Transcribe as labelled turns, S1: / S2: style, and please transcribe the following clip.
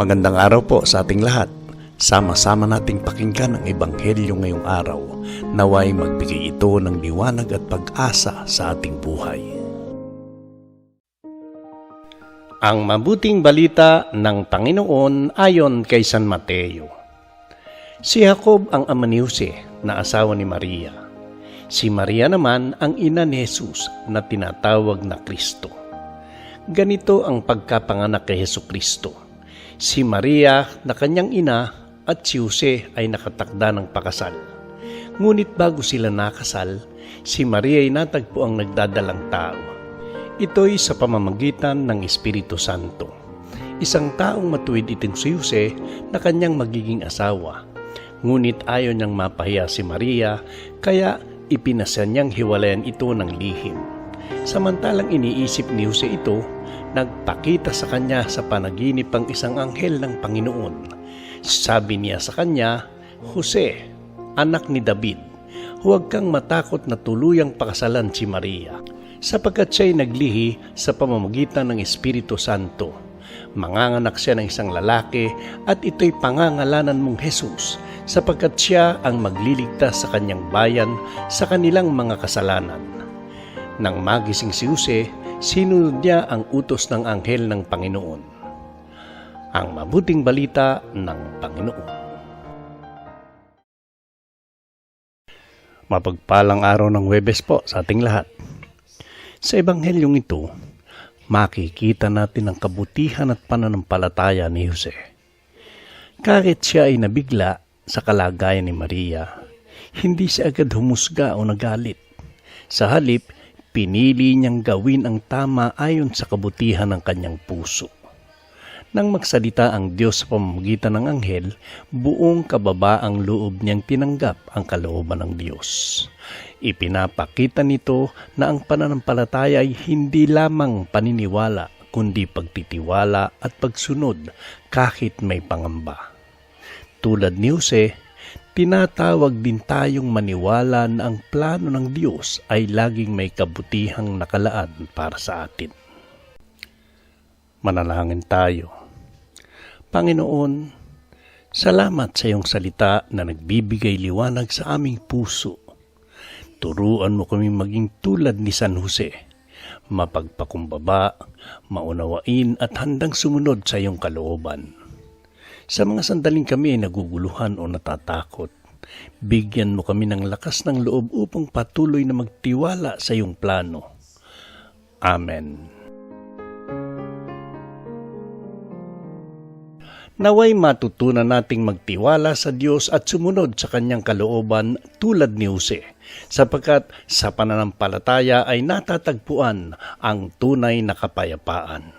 S1: Magandang araw po sa ating lahat. Sama-sama nating pakinggan ang Ebanghelyo ngayong araw. Naway magbigay ito ng liwanag at pag-asa sa ating buhay. Ang mabuting balita ng Panginoon ayon kay San Mateo. Si Jacob ang ama ni Jose na asawa ni Maria. Si Maria naman ang ina ni Jesus na tinatawag na Kristo. Ganito ang pagkapanganak kay Jesucristo. Si Maria na kanyang ina at si Jose ay nakatakda ng pakasal. Ngunit bago sila nakasal, si Maria ay natagpo ang nagdadalang tao. Ito'y sa pamamagitan ng Espiritu Santo. Isang taong matuwid itong si Jose na kanyang magiging asawa. Ngunit ayaw niyang mapahiya si Maria, kaya ipinasya niyang hiwalayan ito ng lihim. Samantalang iniisip ni Jose ito, nagpakita sa kanya sa panaginip ang isang anghel ng Panginoon. Sabi niya sa kanya, "Jose, anak ni David, huwag kang matakot na tuluyang pakasalan si Maria, sapagkat siya'y naglihi sa pamamagitan ng Espiritu Santo. Manganganak siya ng isang lalaki at ito'y pangangalanan mong Jesus, sapagkat siya ang magliligtas sa kanyang bayan sa kanilang mga kasalanan." Nang magising si Jose, sinunod niya ang utos ng anghel ng Panginoon. Ang mabuting balita ng Panginoon. Mapagpalang araw ng Huwebes po sa ating lahat. Sa Ebanghelyong ito, makikita natin ang kabutihan at pananampalataya ni Jose. Kahit siya ay nabigla sa kalagayan ni Maria, hindi siya agad humusga o nagalit. Sa halip, pinili niyang gawin ang tama ayon sa kabutihan ng kanyang puso. Nang magsalita ang Diyos sa pamamagitan ng anghel, buong kababaang loob niyang tinanggap ang kalooban ng Diyos. Ipinapakita nito na ang pananampalataya ay hindi lamang paniniwala, kundi pagtitiwala at pagsunod kahit may pangamba. Tulad ni Jose, tinatawag din tayong maniwala na ang plano ng Diyos ay laging may kabutihang nakalaan para sa atin. Manalangin tayo. Panginoon, salamat sa iyong salita na nagbibigay liwanag sa aming puso. Turuan mo kami maging tulad ni San Jose, mapagpakumbaba, maunawain at handang sumunod sa iyong kalooban. Sa mga sandaling kami ay naguguluhan o natatakot, bigyan mo kami ng lakas ng loob upang patuloy na magtiwala sa iyong plano. Amen. Naway matutunan nating magtiwala sa Diyos at sumunod sa kanyang kalooban tulad ni Jose, sapagkat sa pananampalataya ay natatagpuan ang tunay na kapayapaan.